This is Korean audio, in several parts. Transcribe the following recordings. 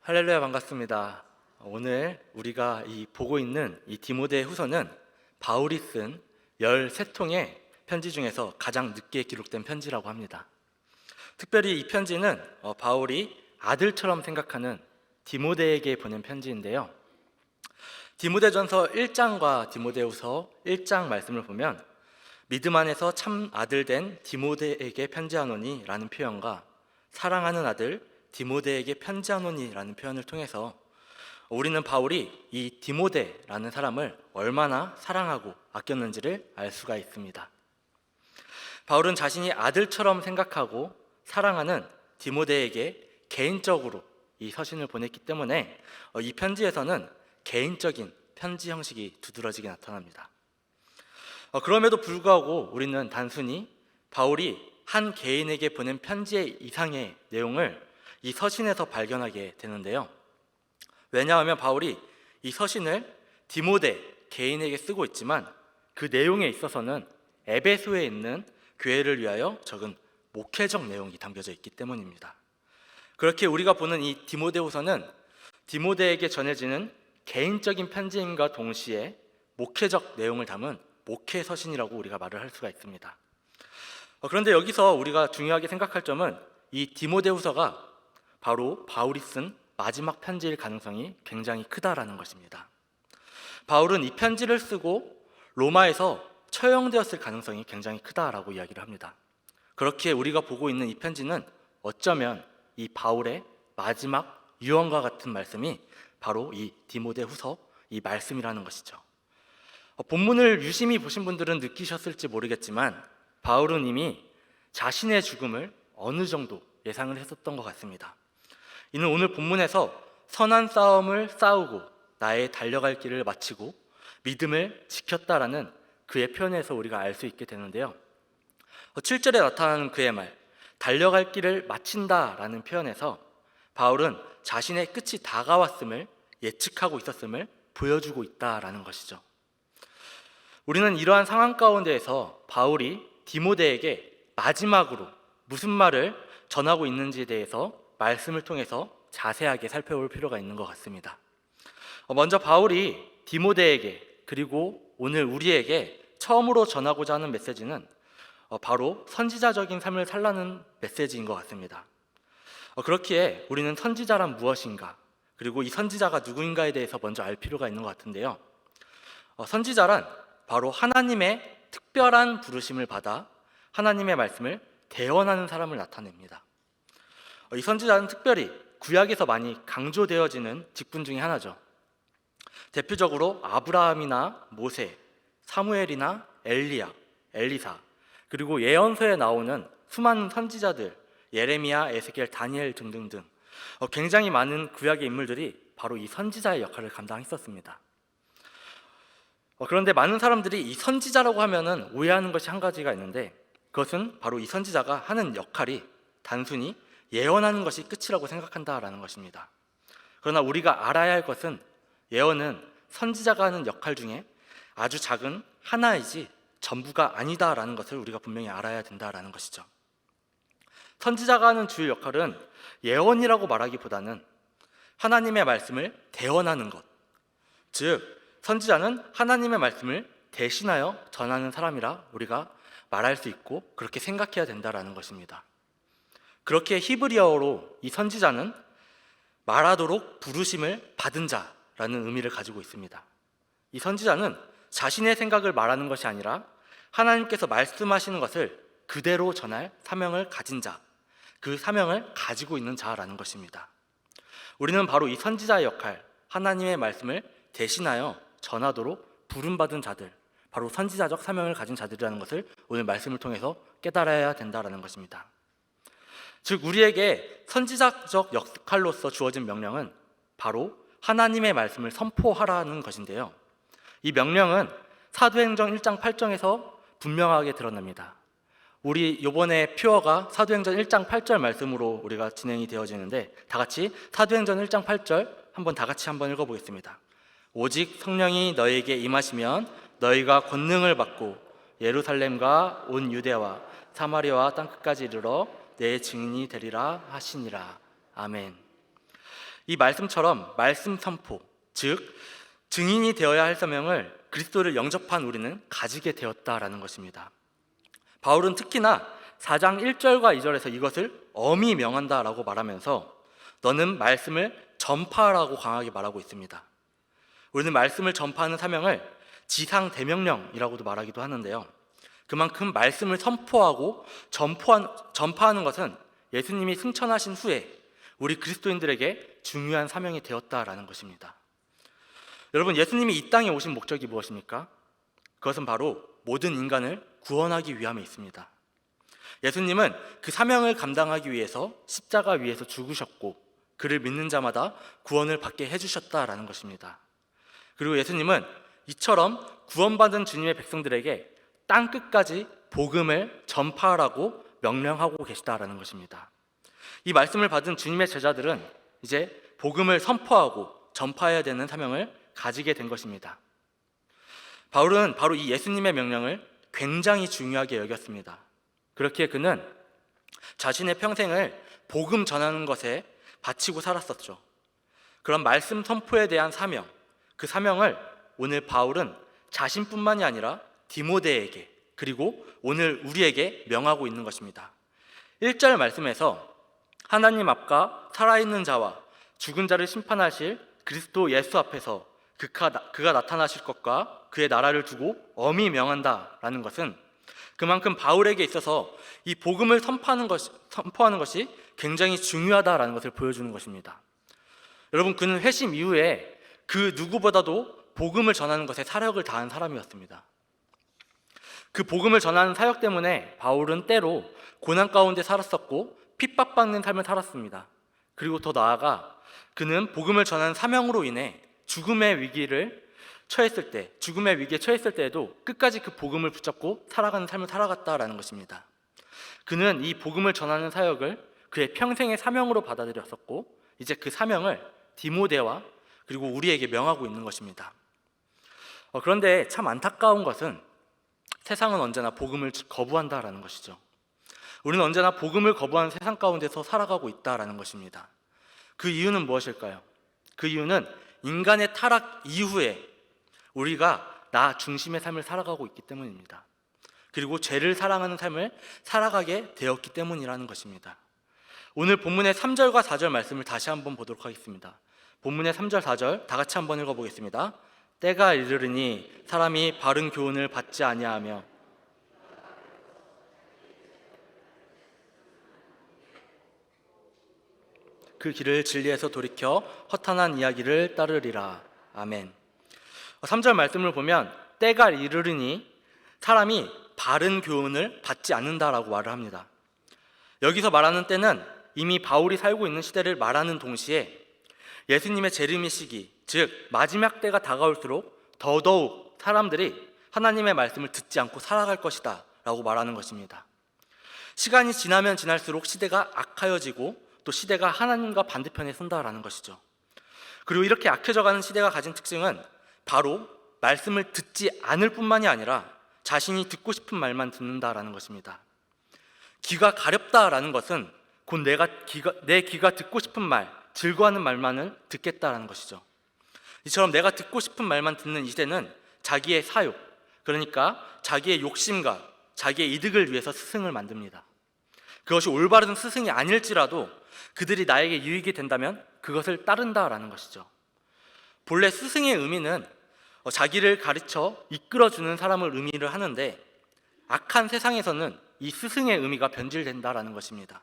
할렐루야, 반갑습니다. 오늘 우리가 보고 있는 이 디모데 후서는 바울이 쓴 13통의 편지 중에서 가장 늦게 기록된 편지라고 합니다. 특별히 이 편지는 바울이 아들처럼 생각하는 디모데에게 보낸 편지인데요. 디모데전서 1장과 디모데후서 1장 말씀을 보면 믿음 안에서 참 아들 된 디모데에게 편지하노니 라는 표현과 사랑하는 아들 디모데에게 편지하노니 라는 표현을 통해서 우리는 바울이 이 디모데라는 사람을 얼마나 사랑하고 아꼈는지를 알 수가 있습니다. 바울은 자신이 아들처럼 생각하고 사랑하는 디모데에게 개인적으로 이 서신을 보냈기 때문에 이 편지에서는 개인적인 편지 형식이 두드러지게 나타납니다. 그럼에도 불구하고 우리는 단순히 바울이 한 개인에게 보낸 편지의 이상의 내용을 이 서신에서 발견하게 되는데요. 왜냐하면 바울이 이 서신을 디모데 개인에게 쓰고 있지만 그 내용에 있어서는 에베소에 있는 교회를 위하여 적은 목회적 내용이 담겨져 있기 때문입니다. 그렇게 우리가 보는 이 디모데후서는 디모데에게 전해지는 개인적인 편지임과 동시에 목회적 내용을 담은 목회 서신이라고 우리가 말을 할 수가 있습니다. 그런데 여기서 우리가 중요하게 생각할 점은 이 디모데후서가 바로 바울이 쓴 마지막 편지일 가능성이 굉장히 크다라는 것입니다. 바울은 이 편지를 쓰고 로마에서 처형되었을 가능성이 굉장히 크다라고 이야기를 합니다. 그렇게 우리가 보고 있는 이 편지는 어쩌면 이 바울의 마지막 유언과 같은 말씀이 바로 이 디모데후서 이 말씀이라는 것이죠. 본문을 유심히 보신 분들은 느끼셨을지 모르겠지만 바울은 이미 자신의 죽음을 어느 정도 예상을 했었던 것 같습니다. 이는 오늘 본문에서 선한 싸움을 싸우고 나의 달려갈 길을 마치고 믿음을 지켰다라는 그의 표현에서 우리가 알 수 있게 되는데요. 7절에 나타나는 그의 말, 달려갈 길을 마친다라는 표현에서 바울은 자신의 끝이 다가왔음을 예측하고 있었음을 보여주고 있다라는 것이죠. 우리는 이러한 상황 가운데에서 바울이 디모데에게 마지막으로 무슨 말을 전하고 있는지에 대해서 말씀을 통해서 자세하게 살펴볼 필요가 있는 것 같습니다. 먼저 바울이 디모데에게 그리고 오늘 우리에게 처음으로 전하고자 하는 메시지는 바로 선지자적인 삶을 살라는 메시지인 것 같습니다. 그렇기에 우리는 선지자란 무엇인가, 그리고 이 선지자가 누구인가에 대해서 먼저 알 필요가 있는 것 같은데요. 선지자란 바로 하나님의 특별한 부르심을 받아 하나님의 말씀을 대언하는 사람을 나타냅니다. 이 선지자는 특별히 구약에서 많이 강조되어지는 직분 중에 하나죠. 대표적으로 아브라함이나 모세, 사무엘이나 엘리야, 엘리사, 그리고 예언서에 나오는 수많은 선지자들, 예레미야, 에스겔, 다니엘 등등등 굉장히 많은 구약의 인물들이 바로 이 선지자의 역할을 감당했었습니다. 그런데 많은 사람들이 이 선지자라고 하면은 오해하는 것이 한 가지가 있는데, 그것은 바로 이 선지자가 하는 역할이 단순히 예언하는 것이 끝이라고 생각한다라는 것입니다. 그러나 우리가 알아야 할 것은 예언은 선지자가 하는 역할 중에 아주 작은 하나이지 전부가 아니다라는 것을 우리가 분명히 알아야 된다라는 것이죠. 선지자가 하는 주요 역할은 예언이라고 말하기보다는 하나님의 말씀을 대언하는 것, 즉 선지자는 하나님의 말씀을 대신하여 전하는 사람이라 우리가 말할 수 있고 그렇게 생각해야 된다라는 것입니다. 그렇게 히브리어로 이 선지자는 말하도록 부르심을 받은 자라는 의미를 가지고 있습니다. 이 선지자는 자신의 생각을 말하는 것이 아니라 하나님께서 말씀하시는 것을 그대로 전할 사명을 가진 자, 그 사명을 가지고 있는 자라는 것입니다. 우리는 바로 이 선지자의 역할, 하나님의 말씀을 대신하여 전하도록 부름받은 자들, 바로 선지자적 사명을 가진 자들이라는 것을 오늘 말씀을 통해서 깨달아야 된다는 것입니다. 즉 우리에게 선지자적 역할로서 주어진 명령은 바로 하나님의 말씀을 선포하라는 것인데요. 이 명령은 사도행전 1장 8절에서 분명하게 드러납니다. 우리 이번에 퓨어가 사도행전 1장 8절 말씀으로 우리가 진행이 되어지는데, 다 같이 사도행전 1장 8절 한번 다 같이 한번 읽어보겠습니다. 오직 성령이 너희에게 임하시면 너희가 권능을 받고 예루살렘과 온 유대와 사마리아와 땅끝까지 이르러 내 증인이 되리라 하시니라. 아멘. 이 말씀처럼 말씀 선포, 즉 증인이 되어야 할 사명을 그리스도를 영접한 우리는 가지게 되었다라는 것입니다. 바울은 특히나 4장 1절과 2절에서 이것을 엄히 명한다라고 말하면서 너는 말씀을 전파하라고 강하게 말하고 있습니다. 우리는 말씀을 전파하는 사명을 지상 대명령이라고도 말하기도 하는데요. 그만큼 말씀을 선포하고 전파하는 것은 예수님이 승천하신 후에 우리 그리스도인들에게 중요한 사명이 되었다라는 것입니다. 여러분, 예수님이 이 땅에 오신 목적이 무엇입니까? 그것은 바로 모든 인간을 구원하기 위함에 있습니다. 예수님은 그 사명을 감당하기 위해서 십자가 위에서 죽으셨고 그를 믿는 자마다 구원을 받게 해주셨다라는 것입니다. 그리고 예수님은 이처럼 구원받은 주님의 백성들에게 땅 끝까지 복음을 전파하라고 명령하고 계시다라는 것입니다. 이 말씀을 받은 주님의 제자들은 이제 복음을 선포하고 전파해야 되는 사명을 가지게 된 것입니다. 바울은 바로 이 예수님의 명령을 굉장히 중요하게 여겼습니다. 그렇기에 그는 자신의 평생을 복음 전하는 것에 바치고 살았었죠. 그런 말씀 선포에 대한 사명, 그 사명을 오늘 바울은 자신뿐만이 아니라 디모데에게 그리고 오늘 우리에게 명하고 있는 것입니다. 1절 말씀에서 하나님 앞과 살아있는 자와 죽은 자를 심판하실 그리스도 예수 앞에서 그가 나타나실 것과 그의 나라를 두고 엄히 명한다라는 것은 그만큼 바울에게 있어서 이 복음을 선포하는 것이 굉장히 중요하다라는 것을 보여주는 것입니다. 여러분, 그는 회심 이후에 그 누구보다도 복음을 전하는 것에 사력을 다한 사람이었습니다. 그 복음을 전하는 사역 때문에 바울은 때로 고난 가운데 살았었고 핍박받는 삶을 살았습니다. 그리고 더 나아가 그는 복음을 전하는 사명으로 인해 죽음의 위기에 처했을 때에도 끝까지 그 복음을 붙잡고 살아가는 삶을 살아갔다라는 것입니다. 그는 이 복음을 전하는 사역을 그의 평생의 사명으로 받아들였었고 이제 그 사명을 디모데와 그리고 우리에게 명하고 있는 것입니다. 그런데 참 안타까운 것은 세상은 언제나 복음을 거부한다라는 것이죠. 우리는 언제나 복음을 거부하는 세상 가운데서 살아가고 있다라는 것입니다. 그 이유는 무엇일까요? 그 이유는 인간의 타락 이후에 우리가 나 중심의 삶을 살아가고 있기 때문입니다. 그리고 죄를 사랑하는 삶을 살아가게 되었기 때문이라는 것입니다. 오늘 본문의 3절과 4절 말씀을 다시 한번 보도록 하겠습니다. 본문의 3절, 4절 다 같이 한번 읽어보겠습니다. 때가 이르르니 사람이 바른 교훈을 받지 아니하며 그 길을 진리에서 돌이켜 허탄한 이야기를 따르리라. 아멘. 3절 말씀을 보면 때가 이르르니 사람이 바른 교훈을 받지 않는다라고 말을 합니다. 여기서 말하는 때는 이미 바울이 살고 있는 시대를 말하는 동시에 예수님의 재림의 시기, 즉 마지막 때가 다가올수록 더더욱 사람들이 하나님의 말씀을 듣지 않고 살아갈 것이다 라고 말하는 것입니다. 시간이 지나면 지날수록 시대가 악하여지고 또 시대가 하나님과 반대편에 선다라는 것이죠. 그리고 이렇게 악해져가는 시대가 가진 특징은 바로 말씀을 듣지 않을 뿐만이 아니라 자신이 듣고 싶은 말만 듣는다라는 것입니다. 귀가 가렵다라는 것은 곧 내 귀가 듣고 싶은 말, 즐거워하는 말만을 듣겠다라는 것이죠. 이처럼 내가 듣고 싶은 말만 듣는 이 시대는 자기의 사욕, 그러니까 자기의 욕심과 자기의 이득을 위해서 스승을 만듭니다. 그것이 올바른 스승이 아닐지라도 그들이 나에게 유익이 된다면 그것을 따른다라는 것이죠. 본래 스승의 의미는 자기를 가르쳐 이끌어주는 사람을 의미를 하는데 악한 세상에서는 이 스승의 의미가 변질된다라는 것입니다.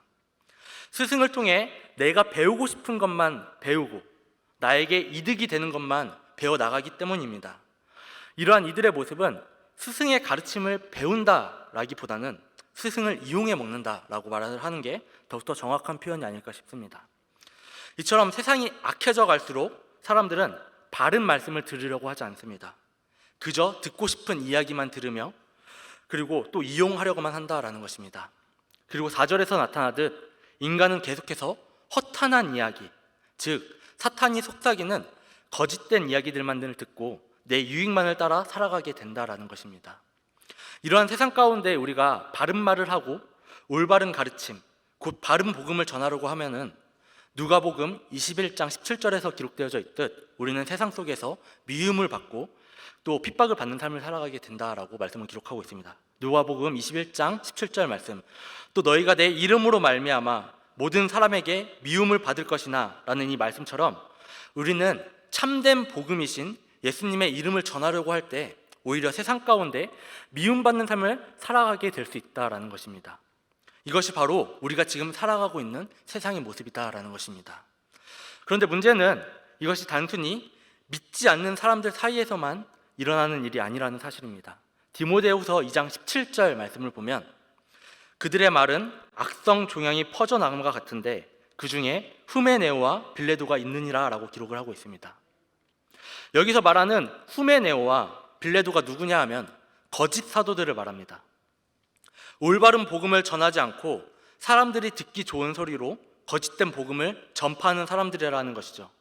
스승을 통해 내가 배우고 싶은 것만 배우고 나에게 이득이 되는 것만 배워나가기 때문입니다. 이러한 이들의 모습은 스승의 가르침을 배운다라기보다는 스승을 이용해 먹는다라고 말을 하는 게 더욱더 정확한 표현이 아닐까 싶습니다. 이처럼 세상이 악해져 갈수록 사람들은 바른 말씀을 들으려고 하지 않습니다. 그저 듣고 싶은 이야기만 들으며 그리고 또 이용하려고만 한다라는 것입니다. 그리고 4절에서 나타나듯 인간은 계속해서 허탄한 이야기, 즉 사탄이 속삭이는 거짓된 이야기들만을 듣고 내 유익만을 따라 살아가게 된다라는 것입니다. 이러한 세상 가운데 우리가 바른 말을 하고 올바른 가르침, 곧 바른 복음을 전하려고 하면은 누가복음 21장 17절에서 기록되어져 있듯 우리는 세상 속에서 미움을 받고 또 핍박을 받는 삶을 살아가게 된다라고 말씀을 기록하고 있습니다. 누가복음 21장 17절 말씀, 또 너희가 내 이름으로 말미암아 모든 사람에게 미움을 받을 것이나 라는 이 말씀처럼 우리는 참된 복음이신 예수님의 이름을 전하려고 할 때 오히려 세상 가운데 미움받는 삶을 살아가게 될 수 있다라는 것입니다. 이것이 바로 우리가 지금 살아가고 있는 세상의 모습이다라는 것입니다. 그런데 문제는 이것이 단순히 믿지 않는 사람들 사이에서만 일어나는 일이 아니라는 사실입니다. 디모데후서 2장 17절 말씀을 보면 그들의 말은 악성 종양이 퍼져나감과 같은데 그 중에 후메네오와 빌레도가 있느니라 라고 기록을 하고 있습니다. 여기서 말하는 후메네오와 빌레도가 누구냐 하면 거짓 사도들을 말합니다. 올바른 복음을 전하지 않고 사람들이 듣기 좋은 소리로 거짓된 복음을 전파하는 사람들이라는 것이죠.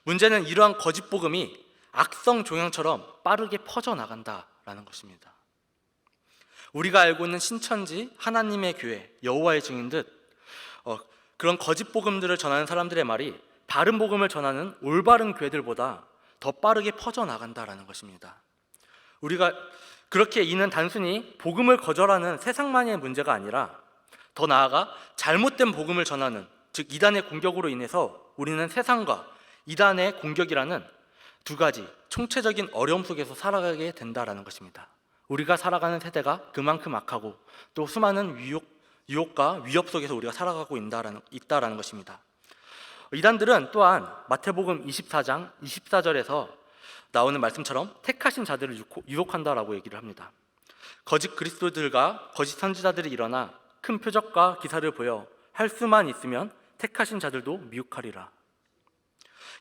문제는 이러한 거짓 복음이 악성 종양처럼 빠르게 퍼져나간다라는 것입니다. 우리가 알고 있는 신천지 하나님의 교회 여호와의 증인 듯 그런 거짓 복음들을 전하는 사람들의 말이 바른 복음을 전하는 올바른 교회들보다 더 빠르게 퍼져나간다라는 것입니다. 우리가 그렇게 이는 단순히 복음을 거절하는 세상만의 문제가 아니라 더 나아가 잘못된 복음을 전하는, 즉 이단의 공격으로 인해서 우리는 세상과 이단의 공격이라는 두 가지 총체적인 어려움 속에서 살아가게 된다라는 것입니다. 우리가 살아가는 세대가 그만큼 악하고 또 수많은 유혹과 위협 속에서 우리가 살아가고 있다라는 것입니다. 이단들은 또한 마태복음 24장 24절에서 나오는 말씀처럼 택하신 자들을 유혹한다라고 얘기를 합니다. 거짓 그리스도들과 거짓 선지자들이 일어나 큰 표적과 기사를 보여 할 수만 있으면 택하신 자들도 미혹하리라.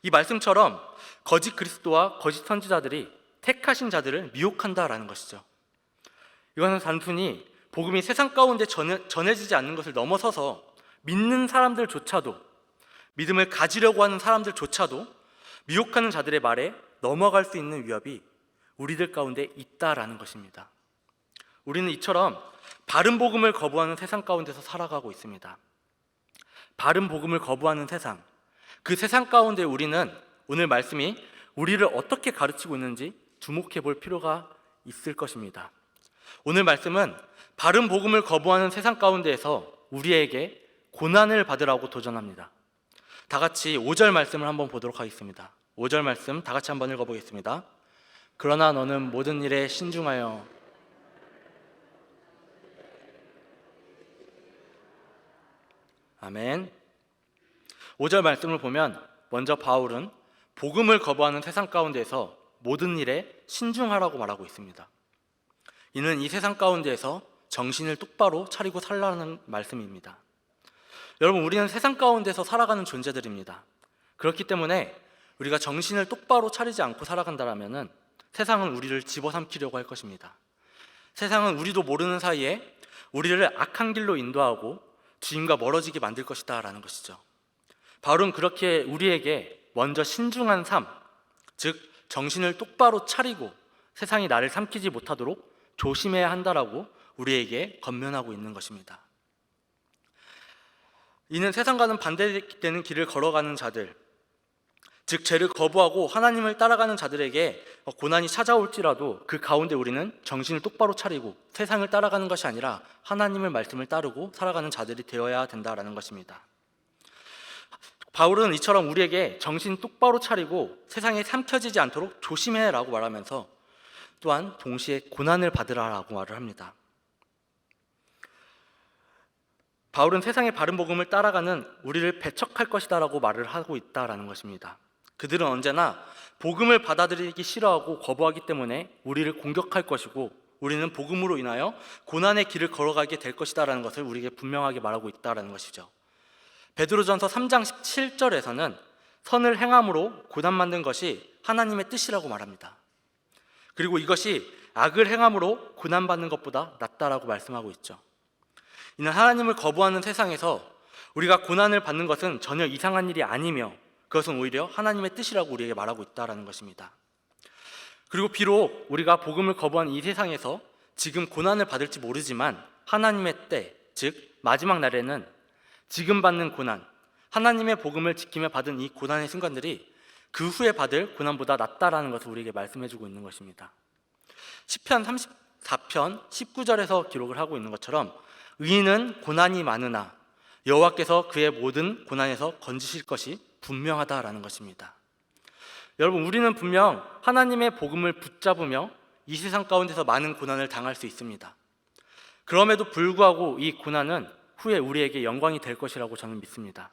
이 말씀처럼 거짓 그리스도와 거짓 선지자들이 택하신 자들을 미혹한다라는 것이죠. 이것은 단순히 복음이 세상 가운데 전해지지 않는 것을 넘어서서 믿는 사람들조차도, 믿음을 가지려고 하는 사람들조차도 미혹하는 자들의 말에 넘어갈 수 있는 위협이 우리들 가운데 있다라는 것입니다. 우리는 이처럼 바른 복음을 거부하는 세상 가운데서 살아가고 있습니다. 바른 복음을 거부하는 세상, 그 세상 가운데 우리는 오늘 말씀이 우리를 어떻게 가르치고 있는지 주목해 볼 필요가 있을 것입니다. 오늘 말씀은 바른 복음을 거부하는 세상 가운데에서 우리에게 고난을 받으라고 도전합니다. 다 같이 5절 말씀을 한번 보도록 하겠습니다. 5절 말씀 다 같이 한번 읽어보겠습니다. 그러나 너는 모든 일에 신중하여 아멘. 5절 말씀을 보면 먼저 바울은 복음을 거부하는 세상 가운데에서 모든 일에 신중하라고 말하고 있습니다. 이는 이 세상 가운데에서 정신을 똑바로 차리고 살라는 말씀입니다. 여러분, 우리는 세상 가운데서 살아가는 존재들입니다. 그렇기 때문에 우리가 정신을 똑바로 차리지 않고 살아간다면 세상은 우리를 집어삼키려고 할 것입니다. 세상은 우리도 모르는 사이에 우리를 악한 길로 인도하고 주님과 멀어지게 만들 것이다 라는 것이죠. 바울은 그렇게 우리에게 먼저 신중한 삶, 즉 정신을 똑바로 차리고 세상이 나를 삼키지 못하도록 조심해야 한다라고 우리에게 권면하고 있는 것입니다. 이는 세상과는 반대되는 길을 걸어가는 자들, 즉 죄를 거부하고 하나님을 따라가는 자들에게 고난이 찾아올지라도 그 가운데 우리는 정신을 똑바로 차리고 세상을 따라가는 것이 아니라 하나님의 말씀을 따르고 살아가는 자들이 되어야 된다라는 것입니다. 바울은 이처럼 우리에게 정신 똑바로 차리고 세상에 삼켜지지 않도록 조심해라고 말하면서 또한 동시에 고난을 받으라라고 말을 합니다. 바울은 세상의 바른 복음을 따라가는 우리를 배척할 것이다라고 말을 하고 있다라는 것입니다. 그들은 언제나 복음을 받아들이기 싫어하고 거부하기 때문에 우리를 공격할 것이고 우리는 복음으로 인하여 고난의 길을 걸어가게 될 것이다라는 것을 우리에게 분명하게 말하고 있다라는 것이죠. 베드로전서 3장 17절에서는 선을 행함으로 고난 만든 것이 하나님의 뜻이라고 말합니다. 그리고 이것이 악을 행함으로 고난받는 것보다 낫다라고 말씀하고 있죠. 이는 하나님을 거부하는 세상에서 우리가 고난을 받는 것은 전혀 이상한 일이 아니며 그것은 오히려 하나님의 뜻이라고 우리에게 말하고 있다는 것입니다. 그리고 비록 우리가 복음을 거부한 이 세상에서 지금 고난을 받을지 모르지만 하나님의 때, 즉 마지막 날에는 지금 받는 고난, 하나님의 복음을 지키며 받은 이 고난의 순간들이 그 후에 받을 고난보다 낫다라는 것을 우리에게 말씀해주고 있는 것입니다. 시편 34편 19절에서 기록을 하고 있는 것처럼 의인은 고난이 많으나 여호와께서 그의 모든 고난에서 건지실 것이 분명하다라는 것입니다. 여러분, 우리는 분명 하나님의 복음을 붙잡으며 이 세상 가운데서 많은 고난을 당할 수 있습니다. 그럼에도 불구하고 이 고난은 후에 우리에게 영광이 될 것이라고 저는 믿습니다.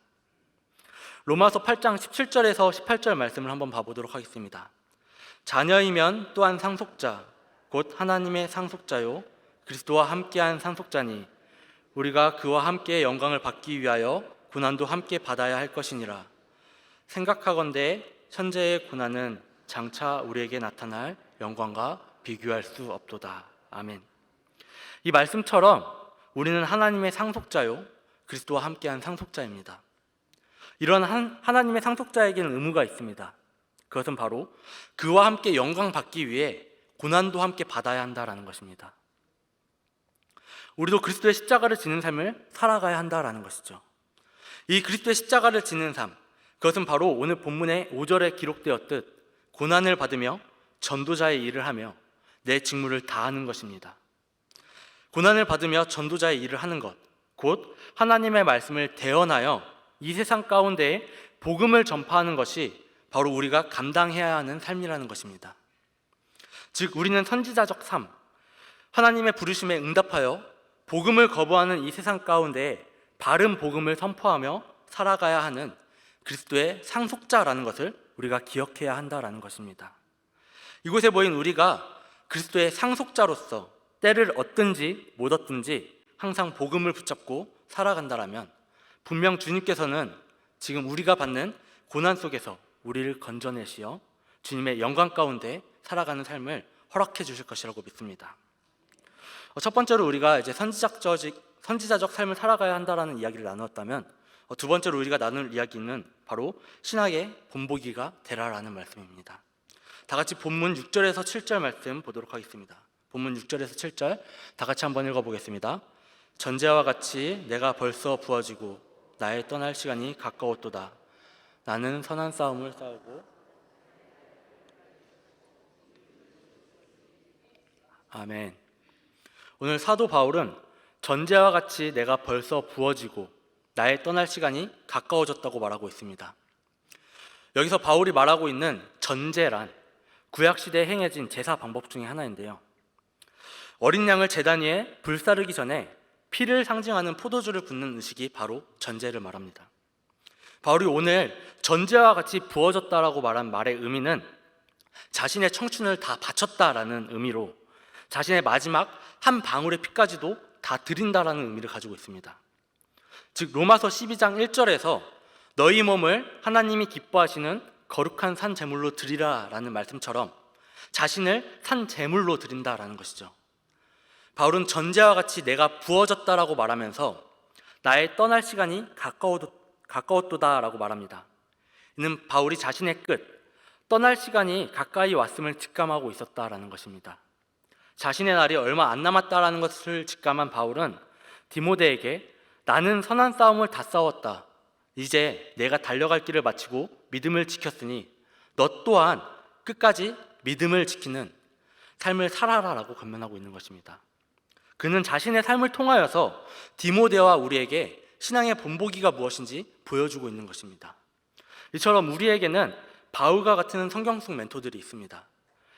로마서 8장 17절에서 18절 말씀을 한번 봐보도록 하겠습니다. 자녀이면 또한 상속자 곧 하나님의 상속자요 그리스도와 함께한 상속자니 우리가 그와 함께 영광을 받기 위하여 고난도 함께 받아야 할 것이니라. 생각하건대 현재의 고난은 장차 우리에게 나타날 영광과 비교할 수 없도다. 아멘. 이 말씀처럼 우리는 하나님의 상속자요 그리스도와 함께한 상속자입니다. 이런 하나님의 상속자에게는 의무가 있습니다. 그것은 바로 그와 함께 영광 받기 위해 고난도 함께 받아야 한다라는 것입니다. 우리도 그리스도의 십자가를 지는 삶을 살아가야 한다라는 것이죠. 이 그리스도의 십자가를 지는 삶, 그것은 바로 오늘 본문의 5절에 기록되었듯 고난을 받으며 전도자의 일을 하며 내 직무를 다하는 것입니다. 고난을 받으며 전도자의 일을 하는 것, 곧 하나님의 말씀을 대언하여 이 세상 가운데에 복음을 전파하는 것이 바로 우리가 감당해야 하는 삶이라는 것입니다. 즉 우리는 선지자적 삶, 하나님의 부르심에 응답하여 복음을 거부하는 이 세상 가운데 바른 복음을 선포하며 살아가야 하는 그리스도의 상속자라는 것을 우리가 기억해야 한다라는 것입니다. 이곳에 모인 우리가 그리스도의 상속자로서 때를 얻든지 못 얻든지 항상 복음을 붙잡고 살아간다라면 분명 주님께서는 지금 우리가 받는 고난 속에서 우리를 건져내시어 주님의 영광 가운데 살아가는 삶을 허락해 주실 것이라고 믿습니다. 첫 번째로 우리가 이제 선지자적 삶을 살아가야 한다라는 이야기를 나누었다면 두 번째로 우리가 나눌 이야기는 바로 신학의 본보기가 되라라는 말씀입니다. 다 같이 본문 6절에서 7절 말씀 보도록 하겠습니다. 본문 6절에서 7절 다 같이 한번 읽어보겠습니다. 전제와 같이 내가 벌써 부어지고 나의 떠날 시간이 가까웠도다. 나는 선한 싸움을 싸우고 아멘. 오늘 사도 바울은 전제와 같이 내가 벌써 부어지고 나의 떠날 시간이 가까워졌다고 말하고 있습니다. 여기서 바울이 말하고 있는 전제란 구약시대에 행해진 제사 방법 중에 하나인데요, 어린 양을 제단 위에 불사르기 전에 피를 상징하는 포도주를 붓는 의식이 바로 전제를 말합니다. 바울이 오늘 전제와 같이 부어졌다라고 말한 말의 의미는 자신의 청춘을 다 바쳤다라는 의미로 자신의 마지막 한 방울의 피까지도 다 드린다라는 의미를 가지고 있습니다. 즉 로마서 12장 1절에서 너희 몸을 하나님이 기뻐하시는 거룩한 산 제물로 드리라라는 말씀처럼 자신을 산 제물로 드린다라는 것이죠. 바울은 전제와 같이 내가 부어졌다라고 말하면서 나의 떠날 시간이 가까웠도다라고 말합니다. 이는 바울이 자신의 끝, 떠날 시간이 가까이 왔음을 직감하고 있었다라는 것입니다. 자신의 날이 얼마 안 남았다라는 것을 직감한 바울은 디모데에게 나는 선한 싸움을 다 싸웠다. 이제 내가 달려갈 길을 마치고 믿음을 지켰으니 너 또한 끝까지 믿음을 지키는 삶을 살아라라고 권면하고 있는 것입니다. 그는 자신의 삶을 통하여서 디모데와 우리에게 신앙의 본보기가 무엇인지 보여주고 있는 것입니다. 이처럼 우리에게는 바울과 같은 성경 속 멘토들이 있습니다.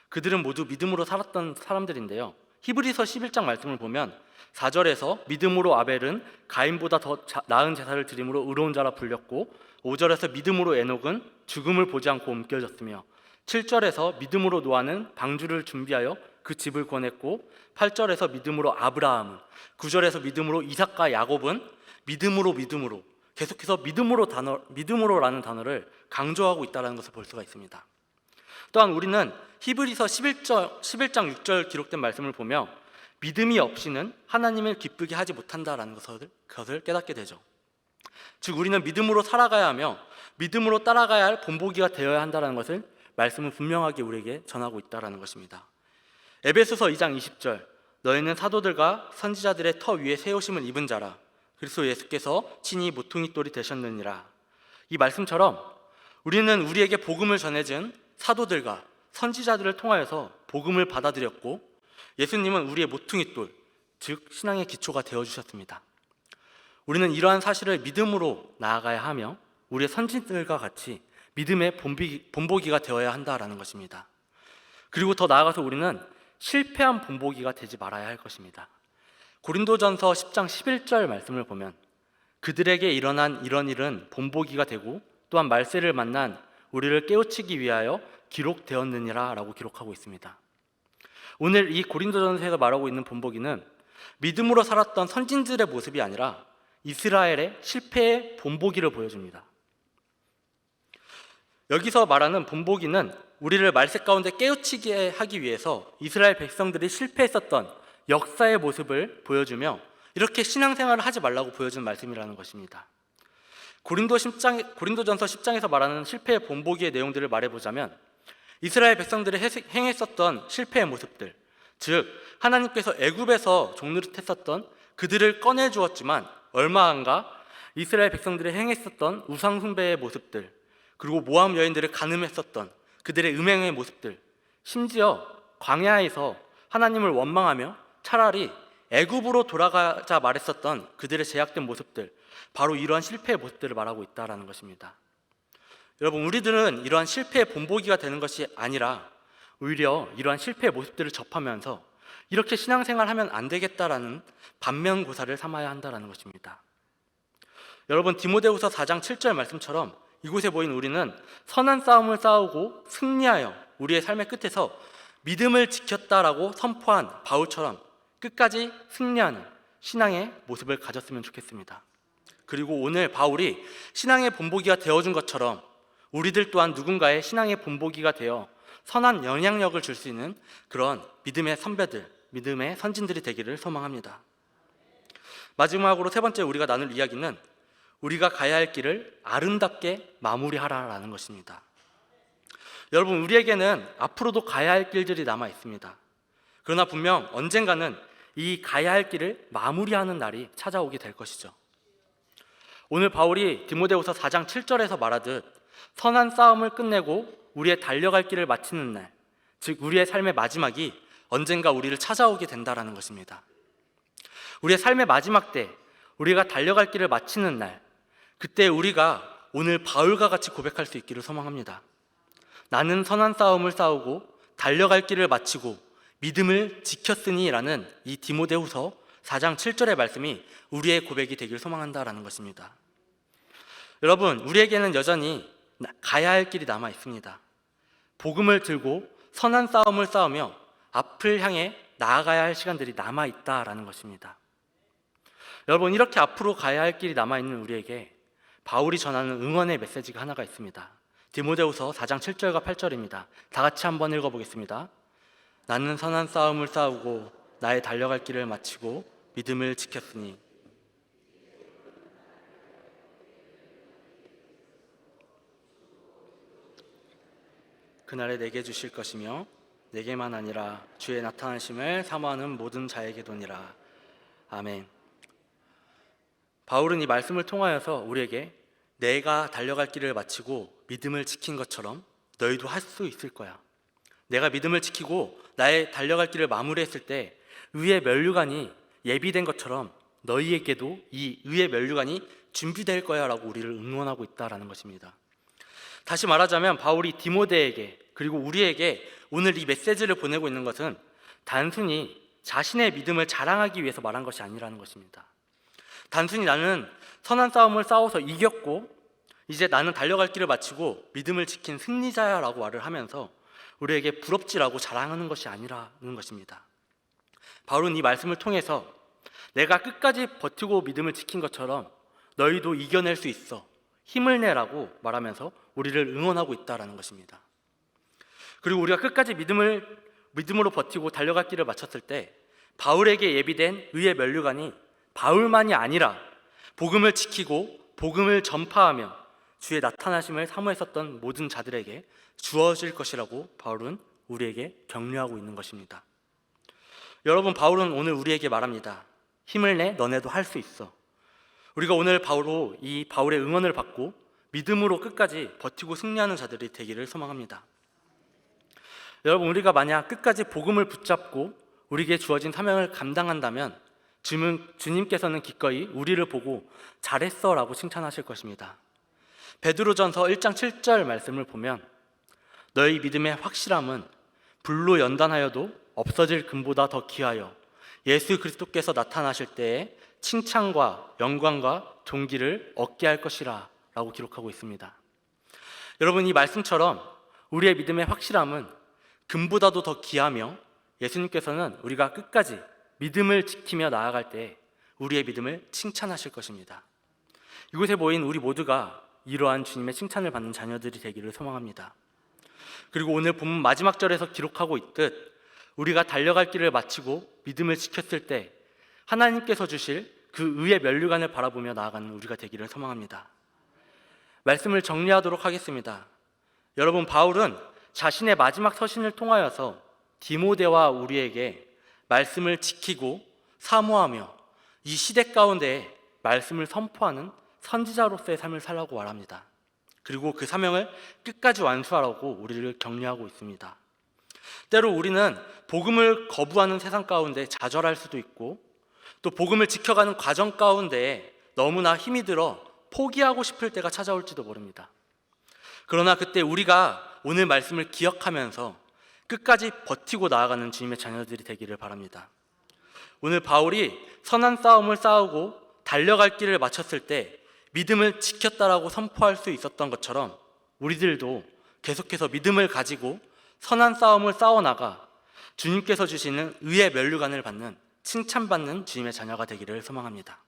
그들은 모두 믿음으로 살았던 사람들인데요, 히브리서 11장 말씀을 보면 4절에서 믿음으로 아벨은 가인보다 더 나은 제사를 드림으로 의로운 자라 불렸고, 5절에서 믿음으로 에녹은 죽음을 보지 않고 옮겨졌으며, 7절에서 믿음으로 노아는 방주를 준비하여 그 집을 권했고, 8절에서 믿음으로 아브라함은, 9절에서 믿음으로 이삭과 야곱은 믿음으로 계속해서 믿음으로라는 단어를 강조하고 있다는 것을 볼 수가 있습니다. 또한 우리는 히브리서 11장 6절 기록된 말씀을 보며 믿음이 없이는 하나님을 기쁘게 하지 못한다라는 것을 깨닫게 되죠. 즉 우리는 믿음으로 살아가야 하며 믿음으로 따라가야 할 본보기가 되어야 한다는 것을 말씀은 분명하게 우리에게 전하고 있다는 것입니다. 에베소서 2장 20절 너희는 사도들과 선지자들의 터 위에 세우심을 입은 자라 그리스도 예수께서 친히 모퉁이 돌이 되셨느니라. 이 말씀처럼 우리는 우리에게 복음을 전해준 사도들과 선지자들을 통하여서 복음을 받아들였고, 예수님은 우리의 모퉁이돌, 즉 신앙의 기초가 되어주셨습니다. 우리는 이러한 사실을 믿음으로 나아가야 하며 우리의 선지들과 같이 믿음의 본보기가 되어야 한다라는 것입니다. 그리고 더 나아가서 우리는 실패한 본보기가 되지 말아야 할 것입니다. 고린도전서 10장 11절 말씀을 보면 그들에게 일어난 이런 일은 본보기가 되고 또한 말세를 만난 우리를 깨우치기 위하여 기록되었느니라 라고 기록하고 있습니다. 오늘 이 고린도전서에서 말하고 있는 본보기는 믿음으로 살았던 선진들의 모습이 아니라 이스라엘의 실패의 본보기를 보여줍니다. 여기서 말하는 본보기는 우리를 말세 가운데 깨우치게 하기 위해서 이스라엘 백성들이 실패했었던 역사의 모습을 보여주며 이렇게 신앙생활을 하지 말라고 보여주는 말씀이라는 것입니다. 고린도전서 10장에서 말하는 실패의 본보기의 내용들을 말해보자면 이스라엘 백성들이 행했었던 실패의 모습들, 즉 하나님께서 애굽에서 종노릇했었던 그들을 꺼내주었지만 얼마 안가 이스라엘 백성들이 행했었던 우상 숭배의 모습들, 그리고 모함 여인들을 간음했었던 그들의 음행의 모습들, 심지어 광야에서 하나님을 원망하며 차라리 애굽으로 돌아가자 말했었던 그들의 제약된 모습들, 바로 이러한 실패의 모습들을 말하고 있다는 것입니다. 여러분, 우리들은 이러한 실패의 본보기가 되는 것이 아니라 오히려 이러한 실패의 모습들을 접하면서 이렇게 신앙생활하면 안 되겠다라는 반면교사를 삼아야 한다는 것입니다. 여러분, 디모데후서 4장 7절 말씀처럼 이곳에 보인 우리는 선한 싸움을 싸우고 승리하여 우리의 삶의 끝에서 믿음을 지켰다라고 선포한 바울처럼 끝까지 승리하는 신앙의 모습을 가졌으면 좋겠습니다. 그리고 오늘 바울이 신앙의 본보기가 되어준 것처럼 우리들 또한 누군가의 신앙의 본보기가 되어 선한 영향력을 줄 수 있는 그런 믿음의 선배들, 믿음의 선진들이 되기를 소망합니다. 마지막으로 세 번째 우리가 나눌 이야기는 우리가 가야 할 길을 아름답게 마무리하라라는 것입니다. 여러분, 우리에게는 앞으로도 가야 할 길들이 남아 있습니다. 그러나 분명 언젠가는 이 가야 할 길을 마무리하는 날이 찾아오게 될 것이죠. 오늘 바울이 디모데후서 4장 7절에서 말하듯 선한 싸움을 끝내고 우리의 달려갈 길을 마치는 날, 즉 우리의 삶의 마지막이 언젠가 우리를 찾아오게 된다라는 것입니다. 우리의 삶의 마지막 때 우리가 달려갈 길을 마치는 날, 그때 우리가 오늘 바울과 같이 고백할 수 있기를 소망합니다. 나는 선한 싸움을 싸우고 달려갈 길을 마치고 믿음을 지켰으니 라는 이 디모데후서 4장 7절의 말씀이 우리의 고백이 되길 소망한다라는 것입니다. 여러분, 우리에게는 여전히 가야 할 길이 남아 있습니다. 복음을 들고 선한 싸움을 싸우며 앞을 향해 나아가야 할 시간들이 남아 있다라는 것입니다. 여러분, 이렇게 앞으로 가야 할 길이 남아 있는 우리에게 바울이 전하는 응원의 메시지가 하나가 있습니다. 디모데후서 4장 7절과 8절입니다. 다 같이 한번 읽어보겠습니다. 나는 선한 싸움을 싸우고 나의 달려갈 길을 마치고 믿음을 지켰으니 그날에 내게 주실 것이며 내게만 아니라 주의 나타나심을 사모하는 모든 자에게도니라. 아멘. 바울은 이 말씀을 통하여서 우리에게 내가 달려갈 길을 마치고 믿음을 지킨 것처럼 너희도 할 수 있을 거야. 내가 믿음을 지키고 나의 달려갈 길을 마무리했을 때 의의 면류관이 예비된 것처럼 너희에게도 이 의의 면류관이 준비될 거야 라고 우리를 응원하고 있다는 것입니다. 다시 말하자면 바울이 디모데에게 그리고 우리에게 오늘 이 메시지를 보내고 있는 것은 단순히 자신의 믿음을 자랑하기 위해서 말한 것이 아니라는 것입니다. 단순히 나는 선한 싸움을 싸워서 이겼고 이제 나는 달려갈 길을 마치고 믿음을 지킨 승리자야 라고 말을 하면서 우리에게 부럽지라고 자랑하는 것이 아니라는 것입니다. 바울은 이 말씀을 통해서 내가 끝까지 버티고 믿음을 지킨 것처럼 너희도 이겨낼 수 있어, 힘을 내라고 말하면서 우리를 응원하고 있다는 것입니다. 그리고 우리가 끝까지 믿음으로 버티고 달려갈 길을 마쳤을 때 바울에게 예비된 의의 면류관이 바울만이 아니라 복음을 지키고 복음을 전파하며 주의 나타나심을 사모했었던 모든 자들에게 주어질 것이라고 바울은 우리에게 격려하고 있는 것입니다. 여러분, 바울은 오늘 우리에게 말합니다. 힘을 내, 너네도 할 수 있어. 우리가 오늘 이 바울의 응원을 받고 믿음으로 끝까지 버티고 승리하는 자들이 되기를 소망합니다. 여러분, 우리가 만약 끝까지 복음을 붙잡고 우리에게 주어진 사명을 감당한다면 주님께서는 기꺼이 우리를 보고 잘했어 라고 칭찬하실 것입니다. 베드로전서 1장 7절 말씀을 보면 너희 믿음의 확실함은 불로 연단하여도 없어질 금보다 더 귀하여 예수 그리스도께서 나타나실 때에 칭찬과 영광과 존귀를 얻게 할 것이라 라고 기록하고 있습니다. 여러분, 이 말씀처럼 우리의 믿음의 확실함은 금보다도 더 귀하며 예수님께서는 우리가 끝까지 믿음을 지키며 나아갈 때 우리의 믿음을 칭찬하실 것입니다. 이곳에 모인 우리 모두가 이러한 주님의 칭찬을 받는 자녀들이 되기를 소망합니다. 그리고 오늘 본문 마지막 절에서 기록하고 있듯 우리가 달려갈 길을 마치고 믿음을 지켰을 때 하나님께서 주실 그 의의 면류관을 바라보며 나아가는 우리가 되기를 소망합니다. 말씀을 정리하도록 하겠습니다. 여러분, 바울은 자신의 마지막 서신을 통하여서 디모데와 우리에게 말씀을 지키고 사모하며 이 시대 가운데 말씀을 선포하는 선지자로서의 삶을 살라고 말합니다. 그리고 그 사명을 끝까지 완수하라고 우리를 격려하고 있습니다. 때로 우리는 복음을 거부하는 세상 가운데 좌절할 수도 있고 또 복음을 지켜가는 과정 가운데 너무나 힘이 들어 포기하고 싶을 때가 찾아올지도 모릅니다. 그러나 그때 우리가 오늘 말씀을 기억하면서 끝까지 버티고 나아가는 주님의 자녀들이 되기를 바랍니다. 오늘 바울이 선한 싸움을 싸우고 달려갈 길을 마쳤을 때 믿음을 지켰다라고 선포할 수 있었던 것처럼 우리들도 계속해서 믿음을 가지고 선한 싸움을 싸워나가 주님께서 주시는 의의 면류관을 받는 칭찬받는 주님의 자녀가 되기를 소망합니다.